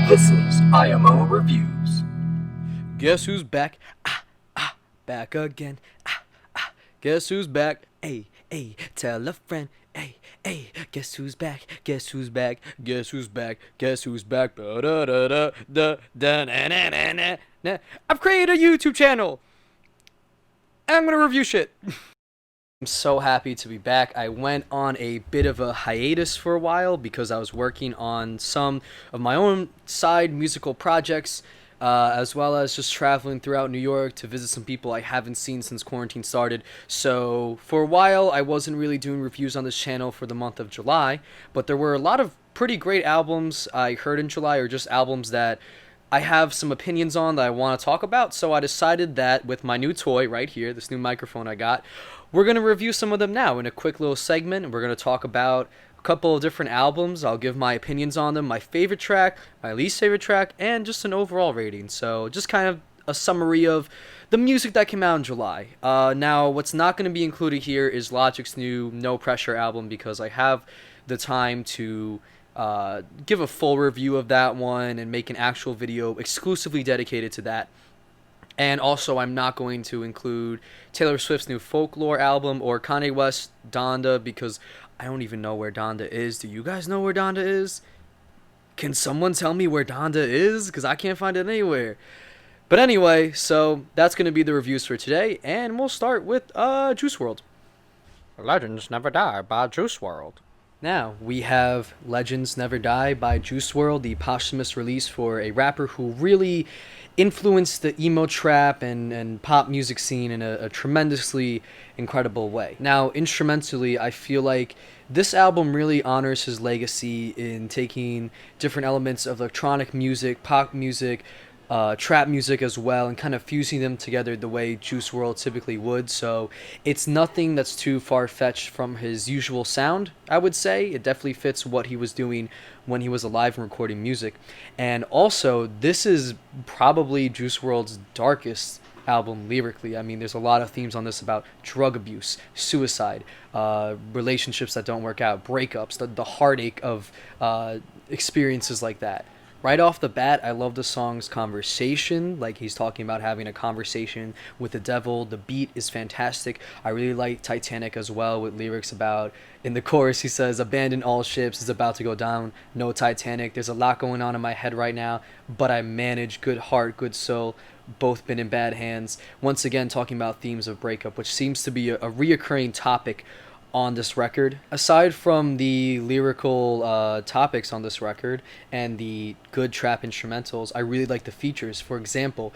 This is IMO Reviews. Guess who's back? Back again. Guess who's back? Ay, tell a friend. Ay, guess who's back? Guess who's back? Guess who's back? Guess who's back? Da da da da da da na na na na na. I've created a YouTube channel. And I'm gonna review shit. I'm so happy to be back. I went on a bit of a hiatus for a while because I was working on some of my own side musical projects, as well as just traveling throughout New York to visit some people I haven't seen since quarantine started. So for a while, I wasn't really doing reviews on this channel for the month of July, but there were a lot of pretty great albums I heard in July, or just albums that I have some opinions on that I want to talk about. So I decided that with my new toy right here, this new microphone I got, we're going to review some of them now in a quick little segment. We're going to talk about a couple of different albums. I'll give my opinions on them, my favorite track, my least favorite track, and just an overall rating. So just kind of a summary of the music that came out in July. Now, what's not going to be included here is Logic's new No Pressure album, because I have the time to give a full review of that one and make an actual video exclusively dedicated to that. And also, I'm not going to include Taylor Swift's new Folklore album or Kanye West's Donda, because I don't even know where Donda is. Do you guys know where Donda is? Can someone tell me where Donda is? Because I can't find it anywhere. But anyway, so that's going to be the reviews for today, and we'll start with Juice WRLD. Legends Never Die by Juice WRLD. Now, we have Legends Never Die by Juice WRLD, the posthumous release for a rapper who really influenced the emo trap and pop music scene in a tremendously incredible way. Now, instrumentally, I feel like this album really honors his legacy in taking different elements of electronic music, pop music, trap music as well, and kind of fusing them together the way Juice WRLD typically would. So it's nothing that's too far-fetched from his usual sound, I would say. It definitely fits what he was doing when he was alive and recording music. And also, this is probably Juice WRLD's darkest album lyrically. I mean, there's a lot of themes on this about drug abuse, suicide, relationships that don't work out, breakups, the heartache of experiences like that. Right off the bat, I love the song's conversation. Like, he's talking about having a conversation with the devil. The beat is fantastic. I really like Titanic as well, with lyrics about, in the chorus, he says, "Abandon all ships, it's about to go down. No Titanic. There's a lot going on in my head right now, but I manage. Good heart, good soul. Both been in bad hands." Once again, talking about themes of breakup, which seems to be a reoccurring topic on this record. Aside from the lyrical topics on this record and the good trap instrumentals, I really like the features. For example,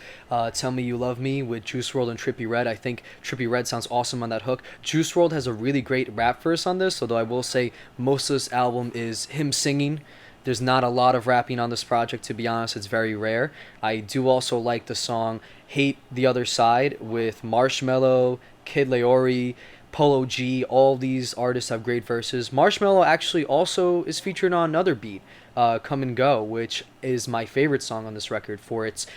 Tell Me You Love Me with Juice WRLD and Trippie Redd. I think Trippie Redd sounds awesome on that hook. Juice WRLD has a really great rap verse on this, although I will say most of this album is him singing. There's not a lot of rapping on this project, to be honest. It's very rare. I do also like the song Hate the Other Side with Marshmello, Kid Leori, Polo G. All these artists have great verses. Marshmello actually also is featured on another beat, Come and Go, which is my favorite song on this record for its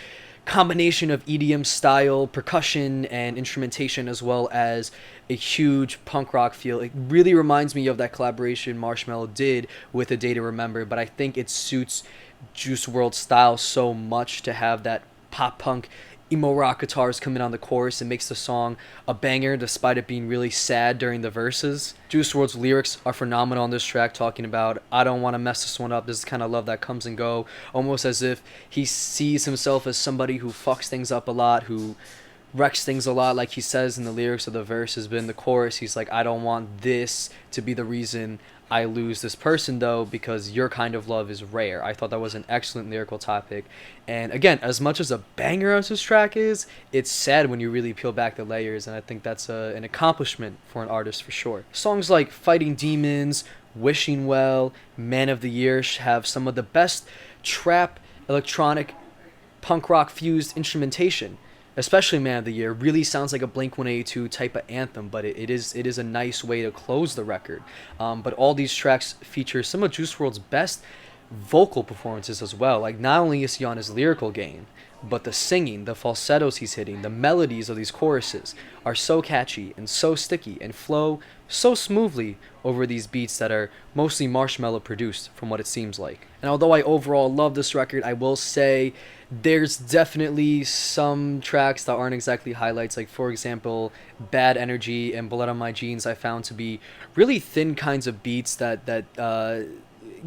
combination of EDM style, percussion, and instrumentation, as well as a huge punk rock feel. It really reminds me of that collaboration Marshmello did with A Day to Remember, but I think it suits Juice WRLD's style so much to have that pop punk emo rock guitars come in on the chorus. It makes the song a banger despite it being really sad during the verses. Juice WRLD's lyrics are phenomenal on this track, talking about, "I don't want to mess this one up. This is the kind of love that comes and go," almost as if he sees himself as somebody who fucks things up a lot, who wrecks things a lot, like he says in the lyrics of the verses. But in the chorus, he's like, "I don't want this to be the reason I lose this person, though, because your kind of love is rare." I thought that was an excellent lyrical topic. And again, as much as a banger as this track is, it's sad when you really peel back the layers, and I think that's an accomplishment for an artist for sure. Songs like Fighting Demons, Wishing Well, Man of the Year have some of the best trap, electronic, punk rock fused instrumentation. Especially Man of the Year really sounds like a Blink-182 type of anthem, but it is a nice way to close the record. But all these tracks feature some of Juice WRLD's best vocal performances as well. Like, not only is he on his lyrical game, but the singing, the falsettos he's hitting, the melodies of these choruses are so catchy and so sticky and flow so smoothly over these beats that are mostly Marshmello produced, from what it seems like. And although I overall love this record, I will say there's definitely some tracks that aren't exactly highlights. Like, for example, Bad Energy and Blood on My Jeans I found to be really thin kinds of beats that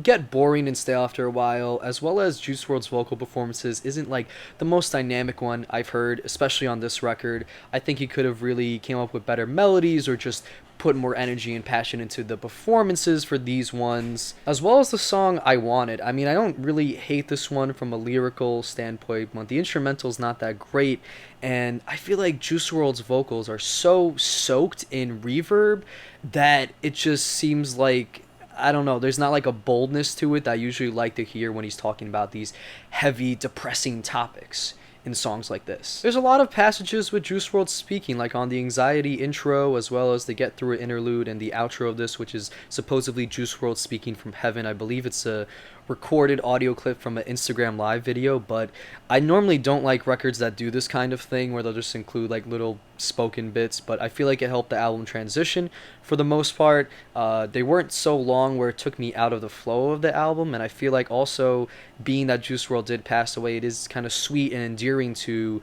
get boring and stale after a while, as well as Juice WRLD's vocal performances isn't like the most dynamic one I've heard, especially on this record. I think he could have really came up with better melodies or just put more energy and passion into the performances for these ones, as well as the song I Wanted. I mean, I don't really hate this one from a lyrical standpoint, but the instrumental's not that great, and I feel like Juice WRLD's vocals are so soaked in reverb that it just seems like, I don't know, there's not like a boldness to it that I usually like to hear when he's talking about these heavy, depressing topics in songs like this. There's a lot of passages with Juice WRLD speaking, like on the Anxiety intro, as well as the Get Through It interlude and the outro of this, which is supposedly Juice WRLD speaking from heaven. I believe it's a recorded audio clip from an Instagram live video, but I normally don't like records that do this kind of thing where they'll just include like little spoken bits, but I feel like it helped the album transition for the most part. They weren't so long where it took me out of the flow of the album, and I feel like also being that Juice WRLD did pass away, it is kind of sweet and endearing to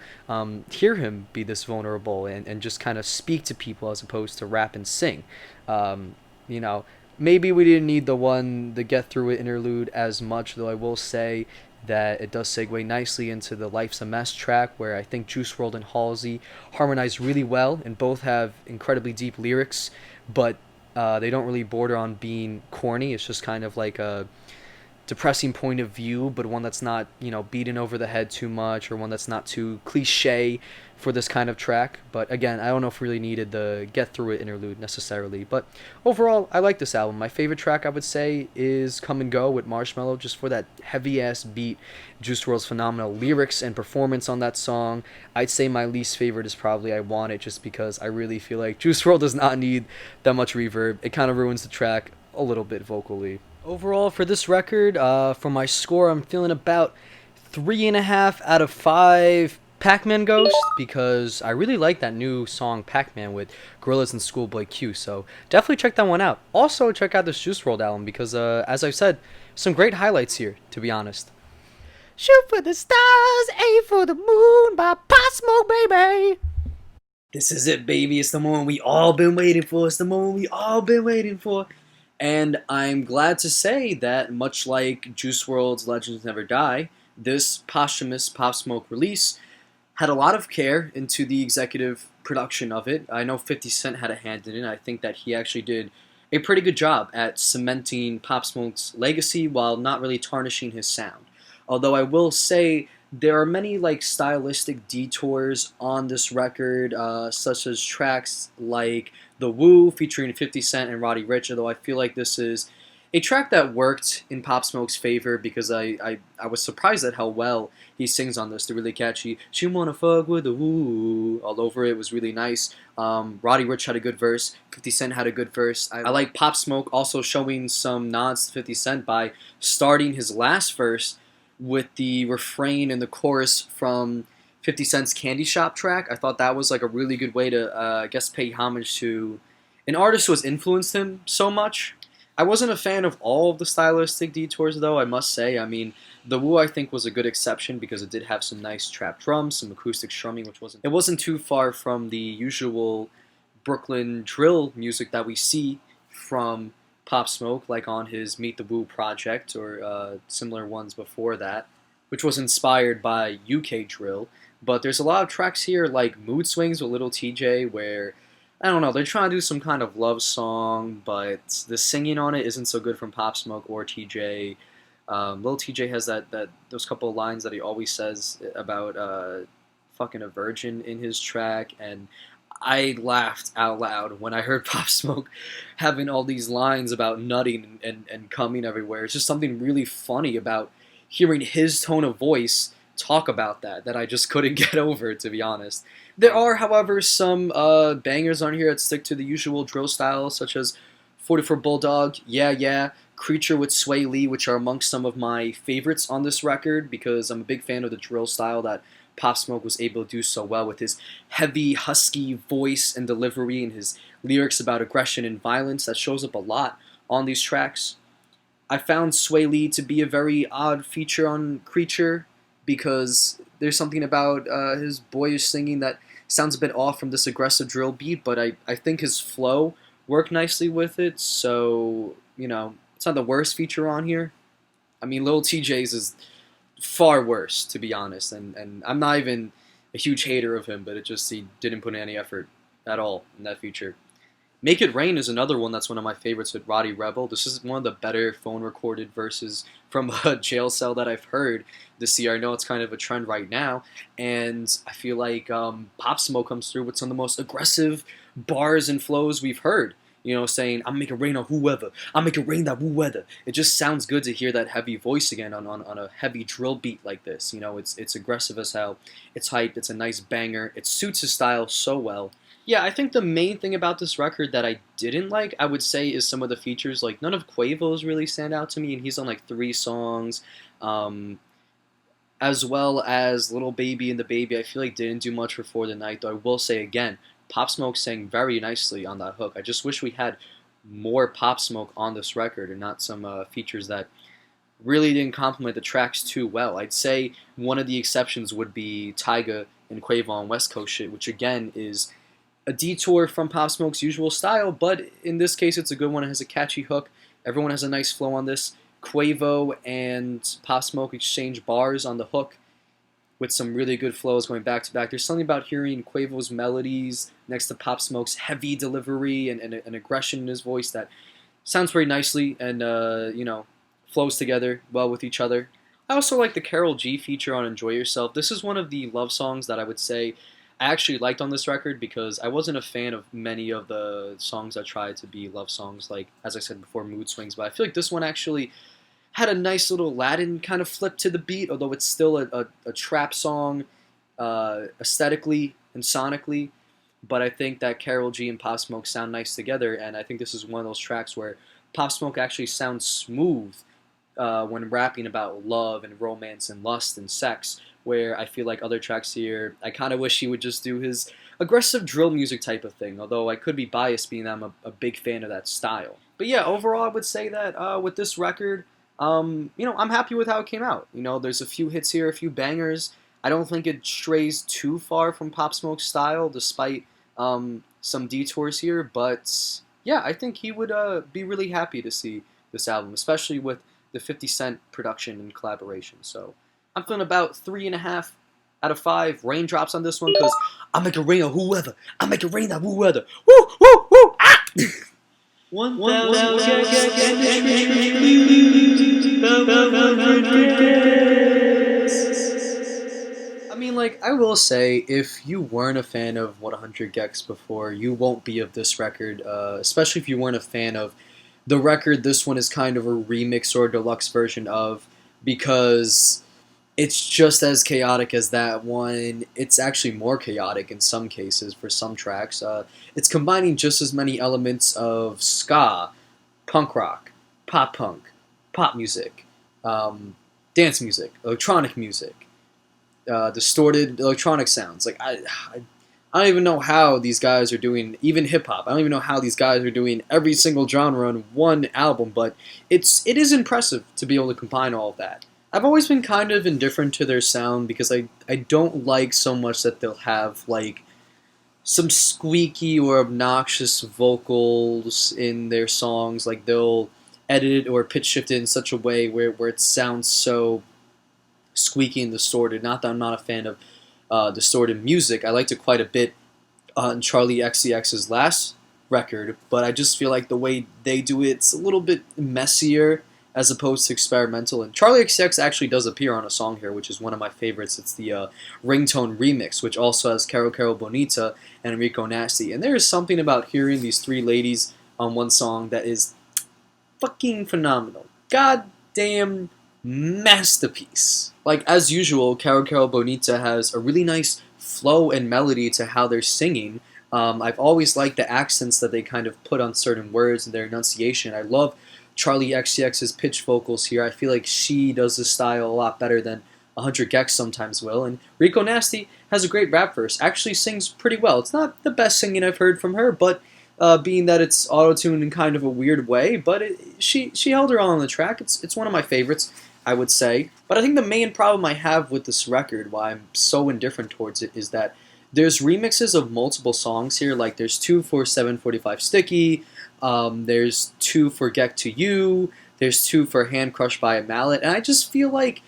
hear him be this vulnerable and just kind of speak to people as opposed to rap and sing. You know, maybe we didn't need the Get Through It interlude as much, though I will say that it does segue nicely into the Life's a Mess track, where I think Juice WRLD and Halsey harmonize really well, and both have incredibly deep lyrics, but they don't really border on being corny. It's just kind of like a depressing point of view, but one that's not, beaten over the head too much, or one that's not too cliche for this kind of track. But again, I don't know if we really needed the Get Through It interlude necessarily. But overall, I like this album. My favorite track, I would say, is Come and Go with Marshmello, just for that heavy-ass beat, Juice WRLD's phenomenal lyrics and performance on that song. I'd say my least favorite is probably I Want It, just because I really feel like Juice WRLD does not need that much reverb. It kind of ruins the track a little bit vocally. Overall, for this record, for my score, I'm feeling about 3.5 out of 5 Pac-Man Ghost, because I really like that new song Pac-Man with Gorillaz and Schoolboy Q, so definitely check that one out. Also, check out this Juice WRLD album, because as I've said, some great highlights here, to be honest. Shoot for the stars, aim for the moon by Pop Smoke, baby! This is it, baby. It's the moment we all been waiting for. It's the moment we all been waiting for. And I'm glad to say that, much like Juice WRLD's Legends Never Die, this posthumous Pop Smoke release had a lot of care into the executive production of it. I know 50 Cent had a hand in it. I think that he actually did a pretty good job at cementing Pop Smoke's legacy while not really tarnishing his sound. Although I will say there are many stylistic detours on this record, such as tracks like The Woo featuring 50 Cent and Roddy Ricch, although I feel like this is a track that worked in Pop Smoke's favor, because I was surprised at how well he sings on this. They're really catchy. She wanna fuck with the woo all over it. Was really nice. Roddy Ricch had a good verse. 50 Cent had a good verse. I like Pop Smoke also showing some nods to 50 Cent by starting his last verse with the refrain and the chorus from 50 Cent's Candy Shop track. I thought that was a really good way to, pay homage to an artist who has influenced him so much. I wasn't a fan of all of the stylistic detours, though, I must say. I mean, The Woo, I think, was a good exception because it did have some nice trap drums, some acoustic strumming, which wasn't too far from the usual Brooklyn drill music that we see from Pop Smoke, like on his Meet the Woo project, or similar ones before that, which was inspired by UK drill. But there's a lot of tracks here, like Mood Swings with Little TJ, where, I don't know, they're trying to do some kind of love song, but the singing on it isn't so good from Pop Smoke or TJ. Lil TJ has those couple of lines that he always says about fucking a virgin in his track, and I laughed out loud when I heard Pop Smoke having all these lines about nutting and coming everywhere. It's just something really funny about hearing his tone of voice talk about that I just couldn't get over, to be honest. There are, however, some bangers on here that stick to the usual drill style, such as 44 Bulldog, Yeah Yeah, Creature with Sway Lee, which are amongst some of my favorites on this record because I'm a big fan of the drill style that Pop Smoke was able to do so well with his heavy, husky voice and delivery and his lyrics about aggression and violence that shows up a lot on these tracks. I found Sway Lee to be a very odd feature on Creature because there's something about his boyish singing that sounds a bit off from this aggressive drill beat, but I think his flow worked nicely with it, so, it's not the worst feature on here. I mean, Lil TJ's is far worse, to be honest, and I'm not even a huge hater of him, but he didn't put in any effort at all in that feature. Make It Rain is another one that's one of my favorites with Roddy Rebel. This is one of the better phone recorded verses from a jail cell that I've heard this year. I know it's kind of a trend right now, and I feel like Pop Smoke comes through with some of the most aggressive bars and flows we've heard. Saying, I'm making rain on whoever, I'm making rain that woo weather. It just sounds good to hear that heavy voice again on a heavy drill beat like this. It's aggressive as hell, it's hyped, it's a nice banger, it suits his style so well. Yeah, I think the main thing about this record that I didn't like, I would say, is some of the features. Like, none of Quavo's really stand out to me, and he's on like 3 songs. As well as Little Baby and the Baby, I feel like didn't do much for the Night, though I will say again, Pop Smoke sang very nicely on that hook. I just wish we had more Pop Smoke on this record and not some features that really didn't complement the tracks too well. I'd say one of the exceptions would be Tyga and Quavo on West Coast Shit, which again is a detour from Pop Smoke's usual style, but in this case it's a good one. It has a catchy hook. Everyone has a nice flow on this. Quavo and Pop Smoke exchange bars on the hook with some really good flows going back to back. There's something about hearing Quavo's melodies next to Pop Smoke's heavy delivery and aggression in his voice that sounds very nicely and flows together well with each other. I also like the Karol G feature on Enjoy Yourself. This is one of the love songs that I would say I actually liked on this record because I wasn't a fan of many of the songs that tried to be love songs, like, as I said before, Mood Swings, but I feel like this one actually had a nice little Latin kind of flip to the beat, although it's still a trap song aesthetically and sonically, but I think that Karol G and Pop Smoke sound nice together, and I think this is one of those tracks where Pop Smoke actually sounds smooth when rapping about love and romance and lust and sex, where I feel like other tracks here, I kind of wish he would just do his aggressive drill music type of thing, although I could be biased being that I'm a big fan of that style. But yeah, overall I would say that with this record, I'm happy with how it came out. There's a few hits here, a few bangers. I don't think it strays too far from Pop Smoke's style, despite some detours here, but yeah, I think he would be really happy to see this album, especially with the 50 Cent production and collaboration. So I'm feeling about 3.5 out of 5 raindrops on this one because I make it rain on whoever. I make it rain on whoever. Woo, woo, woo, ah! 1,000 I mean, like, I will say, if you weren't a fan of 100 Gecs before, you won't be of this record, especially if you weren't a fan of the record this one is kind of a remix or a deluxe version of, because it's just as chaotic as that one. It's actually more chaotic in some cases for some tracks. It's combining just as many elements of ska, punk rock, punk, pop music, dance music, electronic music, distorted electronic sounds. Like I don't even know how these guys are doing, even hip-hop. I don't even know how these guys are doing every single genre on one album, but it is impressive to be able to combine all of that. I've always been kind of indifferent to their sound because I don't like so much that they'll have, like, some squeaky or obnoxious vocals in their songs. Like, they'll edit it or pitch shift it in such a way where it sounds so squeaky and distorted. Not that I'm not a fan of distorted music. I liked it quite a bit on Charlie XCX's last record, but I just feel like the way they do it's a little bit messier as opposed to experimental. And Charlie XCX actually does appear on a song here, which is one of my favorites. It's the Ringtone Remix, which also has Caro Caro Bonita and Rico Nasty. And there is something about hearing these 3 ladies on one song that is fucking phenomenal. Goddamn masterpiece. Like, as usual, Caro Caro Bonita has a really nice flow and melody to how they're singing. I've always liked the accents that they kind of put on certain words and their enunciation. I love Charlie XCX's pitch vocals here. I feel like she does this style a lot better than 100 Gecs sometimes will. And Rico Nasty has a great rap verse. Actually sings pretty well. It's not the best singing I've heard from her, but being that it's auto-tuned in kind of a weird way, but she held her own on the track. It's one of my favorites, I would say. But I think the main problem I have with this record, why I'm so indifferent towards it, is that there's remixes of multiple songs here. Like there's two for 745 Sticky, there's two for Get to You, there's two for Hand Crushed by a Mallet, and I just feel like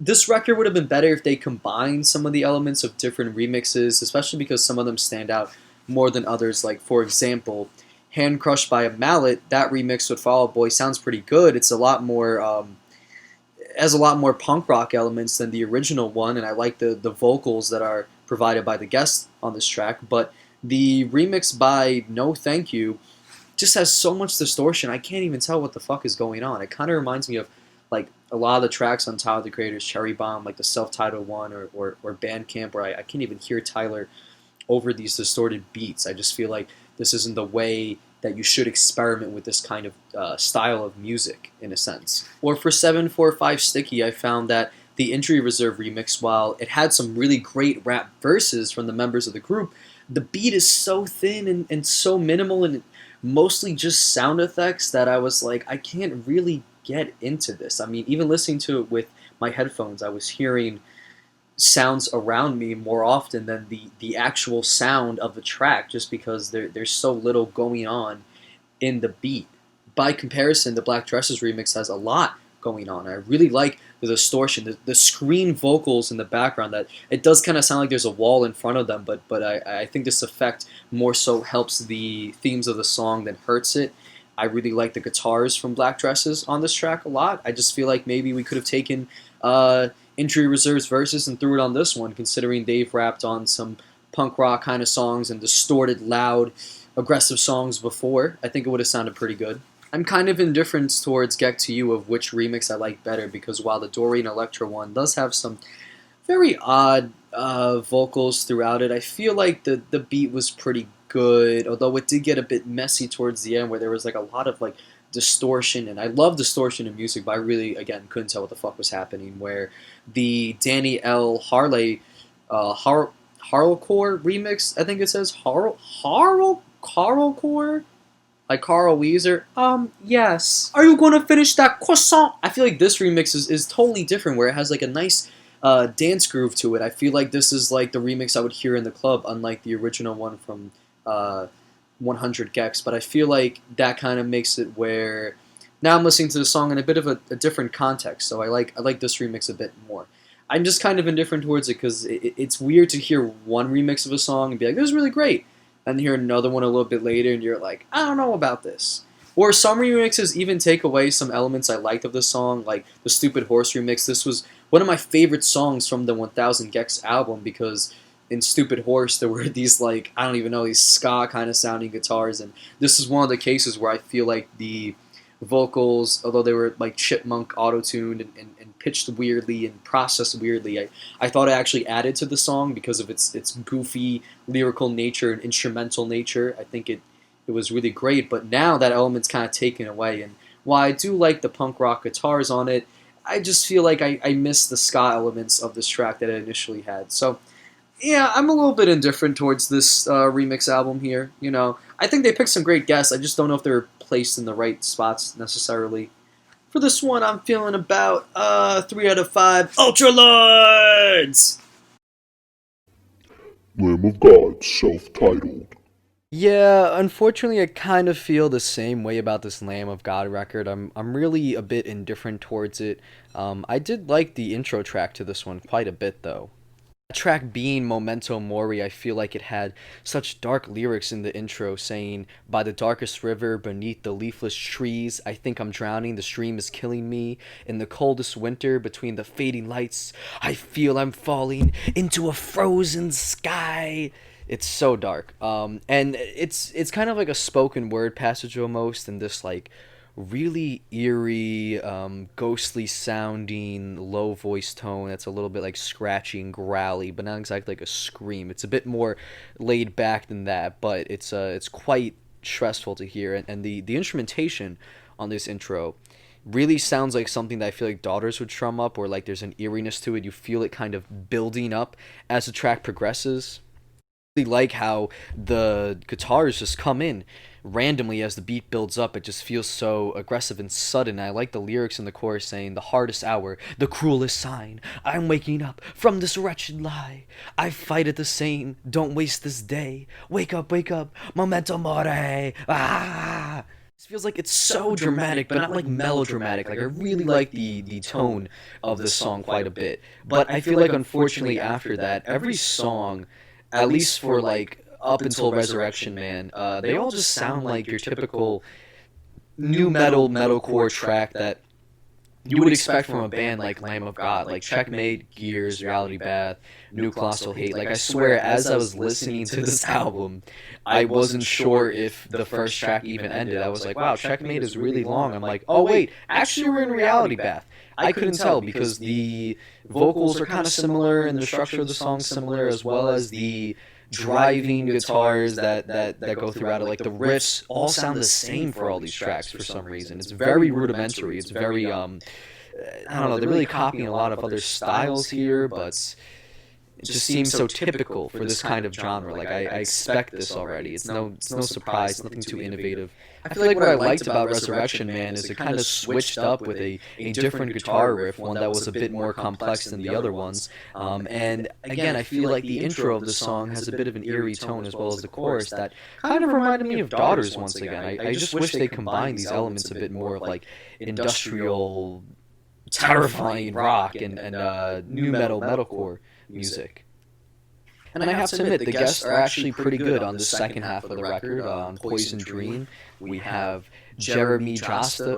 this record would have been better if they combined some of the elements of different remixes, especially because some of them stand out more than others. Like, for example, Hand Crushed by a Mallet, that remix with Fall Out Boy sounds pretty good. It's a lot more, has a lot more punk rock elements than the original one, and I like the vocals that are provided by the guests on this track. But the remix by No Thank You just has so much distortion, I can't even tell what the fuck is going on. It kind of reminds me of like a lot of the tracks on Tyler the Creator's Cherry Bomb, like the self-titled one, or Bandcamp, where I can't even hear Tyler over these distorted beats. I just feel like this isn't the way that you should experiment with this kind of style of music, in a sense. Or for 745 Sticky, I found that the Injury Reserve remix, while it had some really great rap verses from the members of the group, the beat is so thin and so minimal and mostly just sound effects that I was like, I can't really get into this. I mean, even listening to it with my headphones, I was hearing sounds around me more often than the actual sound of the track, just because there's so little going on in the beat. By comparison, the Black Dresses remix has a lot going on. I really like the distortion, the screen vocals in the background. That it does kind of sound like there's a wall in front of them, but I think this effect more so helps the themes of the song than hurts it. I really like the guitars from Black Dresses on this track a lot. I just feel like maybe we could have taken Injury Reserve's verses and threw it on this one, considering they've rapped on some punk rock kind of songs and distorted, loud, aggressive songs before. I think it would have sounded pretty good. I'm kind of indifferent towards Get to You of which remix I like better, because while the Dorian Electra one does have some very odd vocals throughout it, I feel like the beat was pretty good, although it did get a bit messy towards the end where there was like a lot of like distortion, and I love distortion in music, but I really, again, couldn't tell what the fuck was happening, where the Danny L. Harley Harlcore remix, I think it says Harlcore? Like Carl Weezer? Yes. Are you gonna finish that croissant? I feel like this remix is totally different, where it has like a nice dance groove to it. I feel like this is like the remix I would hear in the club, unlike the original one from 100 Gecs. But I feel like that kind of makes it where now I'm listening to the song in a bit of a different context. So I like this remix a bit more. I'm just kind of indifferent towards it because it's weird to hear one remix of a song and be like, this is really great, and hear another one a little bit later and you're like, I don't know about this. Or some remixes even take away some elements I liked of the song, like the Stupid Horse remix. This was one of my favorite songs from the 1000 Gecs album, because in Stupid Horse there were these, like, I don't even know, these ska kind of sounding guitars, and this is one of the cases where I feel like the vocals, although they were like chipmunk auto-tuned and pitched weirdly and processed weirdly, I thought it actually added to the song because of its goofy lyrical nature and instrumental nature. I think it was really great, but now that element's kind of taken away, and while I do like the punk rock guitars on it, I just feel like I miss the ska elements of this track that it initially had. So yeah, I'm a little bit indifferent towards this remix album here. You know, I think they picked some great guests. I just don't know if they're placed in the right spots necessarily. For this one, I'm feeling about 3 out of 5 Ultra Lords! Lamb of God, self-titled. Yeah, unfortunately, I kind of feel the same way about this Lamb of God record. I'm really a bit indifferent towards it. I did like the intro track to this one quite a bit, though. Track being Memento Mori, I feel like it had such dark lyrics in the intro saying, by the darkest river, beneath the leafless trees, I think I'm drowning, the stream is killing me. In the coldest winter, between the fading lights, I feel I'm falling into a frozen sky. It's so dark. And it's kind of like a spoken word passage almost, in this like really eerie, ghostly sounding low voice tone that's a little bit like scratchy and growly, but not exactly like a scream. It's a bit more laid back than that, but it's quite stressful to hear, and the instrumentation on this intro really sounds like something that I feel like daughters would strum up, or like there's an eeriness to it. You feel it kind of building up as the track progresses. I really like how the guitars just come in randomly as the beat builds up. It just feels so aggressive and sudden. I like the lyrics in the chorus saying, "The hardest hour, the cruelest sign. I'm waking up from this wretched lie. I fight it the same. Don't waste this day. Wake up, memento mori. Ah!" This feels like it's so dramatic, but not like melodramatic. Like I really like the tone of the song quite a bit. But I feel like unfortunately after that, every song, at least for like up until Resurrection Man, they all just sound like your typical new metalcore track that you would expect from a band like Lamb of God, like Checkmate, Gears, Reality Bath, New Colossal Hate. Like I swear, as I was listening to this album, I wasn't sure if the first track even ended. I was like, wow, Checkmate is really long. I'm like, oh wait, actually we're in Reality Bath. I couldn't tell because the vocals are kind of similar and the structure of the song's similar, as well as the driving guitars that go throughout it. Like the riffs all sound the same for all these tracks for some reason. It's very rudimentary. It's very I don't know, they're really copying a lot of other styles here, but it just seems so typical for this kind of genre. Like I expect this already. It's no surprise, nothing too innovative. I feel like what I liked about Resurrection Man is it kind of switched up with a different guitar riff, one that was a bit more complex than the other ones. And again, I feel like the intro of the song has a bit of an eerie tone as well as the chorus that kind of reminded me of Daughters once again. I just wish they combined these elements a bit more of like industrial, terrifying rock and new metalcore music. And I have to admit, the guests are actually pretty good on the second half of the record. On Poison Dream, we have Jamie Josta,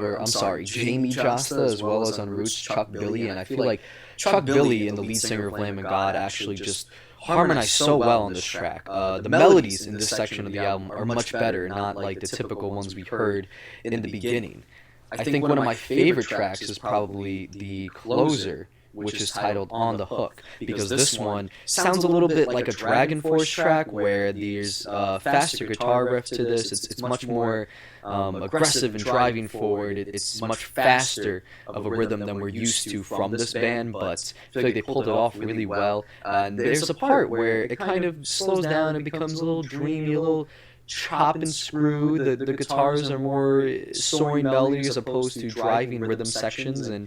as well as on Roots, Chuck Billy. And I feel like Chuck Billy and the lead singer of Lamb of God actually just harmonize so well on this track. The melodies in this section of the album are much better, not like the typical ones we heard in the beginning. I think one of my favorite tracks is probably the closer, which is titled On the Hook, because this one sounds a little bit like a Dragon Force track where there's a faster guitar riff to this. It's much more aggressive and driving forward. It's much faster of a rhythm than we're used to from this band, but I feel like they pulled it off really well. And there's a part where it kind of slows down and becomes a little dreamy, a little chop and screw. The guitars are more soaring melodies as opposed to driving rhythm sections, and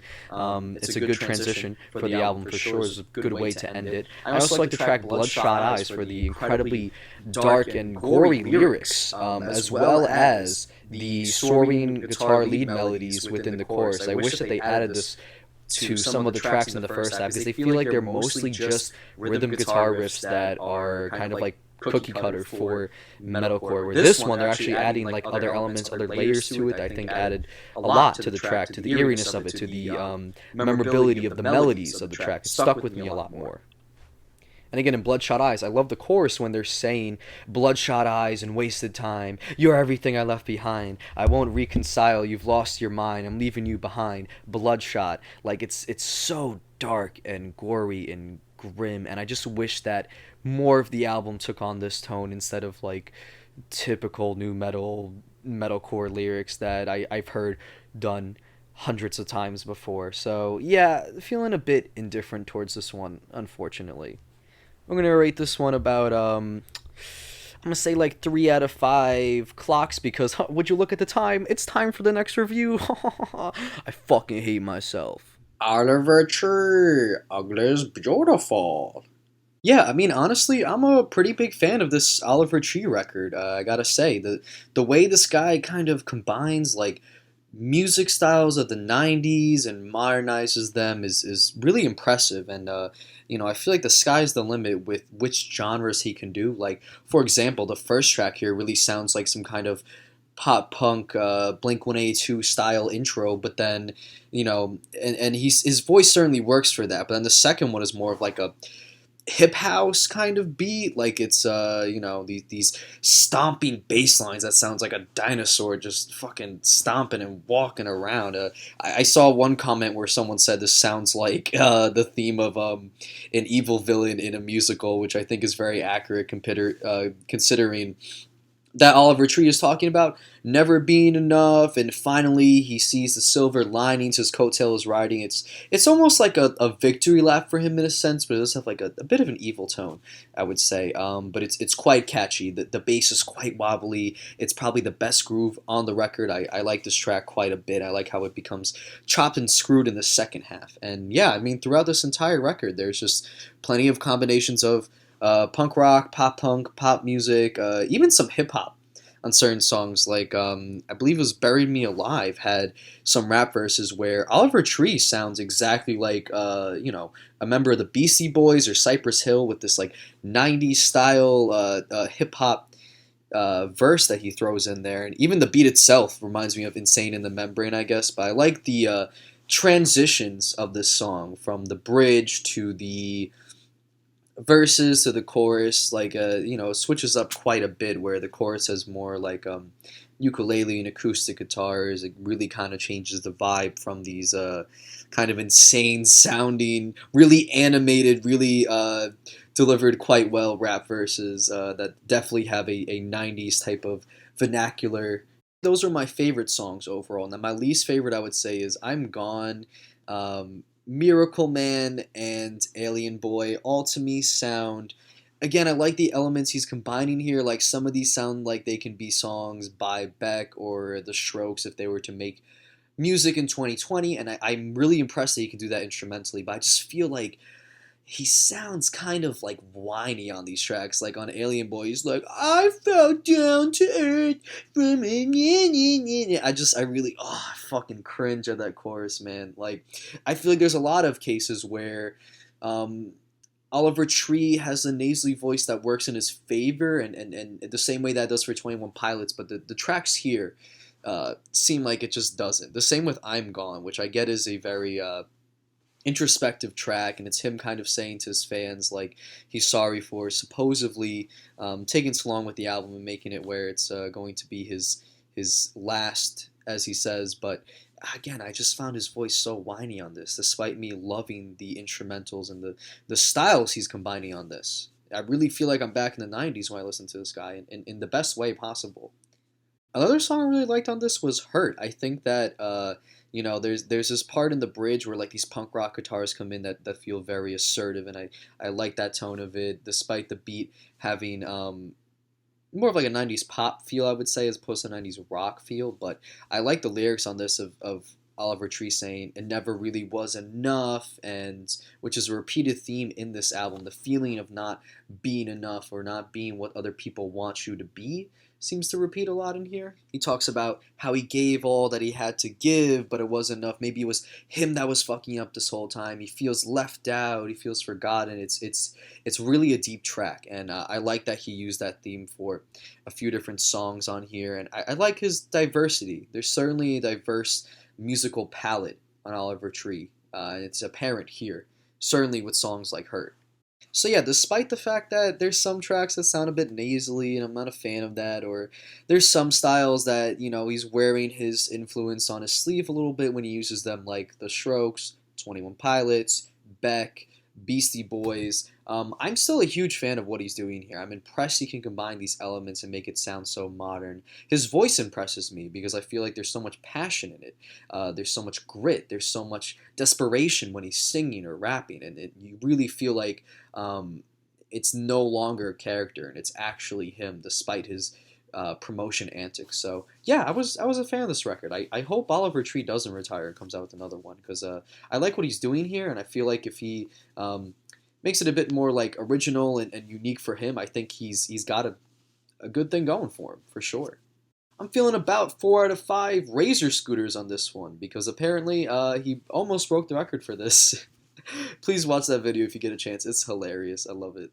it's a good transition for the album for sure. It's a good way to end it. I also like the track Bloodshot Eyes for the incredibly dark and gory lyrics, as well as the soaring guitar lead melodies within the chorus. I wish that they added this to some of the tracks in the first half, because they feel like they're mostly just rhythm guitar riffs that are kind of like cookie cutter for metalcore. Where this one, they're actually adding like other elements, other layers to it that I think added a lot to the track, to the eeriness of it, to the memorability of the melodies of the track. It stuck with me a lot more. And again, in Bloodshot Eyes, I love the chorus when they're saying, "Bloodshot eyes and wasted time. You're everything I left behind. I won't reconcile. You've lost your mind. I'm leaving you behind. Bloodshot." Like it's so dark and gory and grim, and I just wish that more of the album took on this tone instead of like typical new metalcore lyrics that I've heard done hundreds of times before. So yeah, feeling a bit indifferent towards this one, unfortunately. I'm gonna rate this one about I'm gonna say like 3 out of 5 clocks, because would you look at the time? It's time for the next review. I fucking hate myself. Oliver Tree, ugly is beautiful. Yeah, I mean, honestly, I'm a pretty big fan of this Oliver Tree record. I gotta say, the way this guy kind of combines like music styles of the 90s and modernizes them is really impressive. And I feel like the sky's the limit with which genres he can do. Like, for example, the first track here really sounds like some kind of pop punk Blink-182 style intro, but then and his voice certainly works for that. But then the second one is more of like a hip house kind of beat, like it's these stomping bass lines that sounds like a dinosaur just fucking stomping and walking around. I saw one comment where someone said this sounds like the theme of an evil villain in a musical, which I think is very accurate considering that Oliver Tree is talking about, never being enough, and finally he sees the silver linings his coattail is riding. It's almost like a victory lap for him in a sense, but it does have like a bit of an evil tone, I would say. But it's quite catchy. The bass is quite wobbly. It's probably the best groove on the record. I like this track quite a bit. I like how it becomes chopped and screwed in the second half. And yeah, I mean, throughout this entire record, there's just plenty of combinations of punk rock, pop punk, pop music, even some hip hop on certain songs. Like I believe it was "Buried Me Alive" had some rap verses where Oliver Tree sounds exactly like a member of the Beastie Boys or Cypress Hill with this like '90s style hip hop verse that he throws in there, and even the beat itself reminds me of "Insane in the Membrane," I guess. But I like the transitions of this song from the bridge to the verses to the chorus. Like it switches up quite a bit where the chorus has more like ukulele and acoustic guitars. It really kind of changes the vibe from these kind of insane sounding, really animated, really delivered quite well rap verses that definitely have a 90s type of vernacular. Those are my favorite songs overall. Now, my least favorite, I would say, is "I'm Gone," "Miracle Man," and "Alien Boy." All to me sound. Again, I like the elements he's combining here. Like some of these sound like they can be songs by Beck or The Strokes if they were to make music in 2020, and I'm really impressed that he can do that instrumentally. But I just feel like he sounds kind of like whiny on these tracks. Like on "Alien Boy," he's like, "I fell down to earth from a." I really, I fucking cringe at that chorus, man. Like, I feel like there's a lot of cases where Oliver Tree has a nasally voice that works in his favor, and the same way that it does for 21 Pilots, but the tracks here seem like it just doesn't. The same with "I'm Gone," which I get is a very introspective track, and it's him kind of saying to his fans like he's sorry for supposedly taking so long with the album and making it where it's going to be his last, as he says. But again, I just found his voice so whiny on this, despite me loving the instrumentals and the styles he's combining on this. I really feel like I'm back in the 90s when I listen to this guy in the best way possible. Another song I really liked on this was "Hurt." I think that there's this part in the bridge where like these punk rock guitars come in that feel very assertive, and I like that tone of it, despite the beat having more of like a 90s pop feel, I would say, as opposed to 90s rock feel. But I like the lyrics on this of Oliver Tree saying "it never really was enough," and which is a repeated theme in this album. The feeling of not being enough or not being what other people want you to be seems to repeat a lot in here. He talks about how he gave all that he had to give, but it wasn't enough. Maybe it was him that was fucking up this whole time. He feels left out. He feels forgotten. It's really a deep track, and I like that he used that theme for a few different songs on here. And I like his diversity. There's certainly a diverse musical palette on Oliver Tree, and it's apparent here, certainly with songs like "Hurt." So yeah, despite the fact that there's some tracks that sound a bit nasally, and I'm not a fan of that, or there's some styles that, he's wearing his influence on his sleeve a little bit when he uses them, like The Strokes, 21 Pilots, Beck, Beastie Boys. I'm still a huge fan of what he's doing here. I'm impressed he can combine these elements and make it sound so modern. His voice impresses me because I feel like there's so much passion in it. There's so much grit. There's so much desperation when he's singing or rapping, and you really feel like it's no longer a character and it's actually him, despite his promotion antics. So yeah, I was a fan of this record. I hope Oliver Tree doesn't retire and comes out with another one, because I like what he's doing here, and I feel like if he makes it a bit more like original and unique for him, I think he's got a good thing going for him for sure. I'm feeling about 4 out of 5 Razor scooters on this one, because apparently he almost broke the record for this. Please watch that video if you get a chance. It's hilarious. I love it.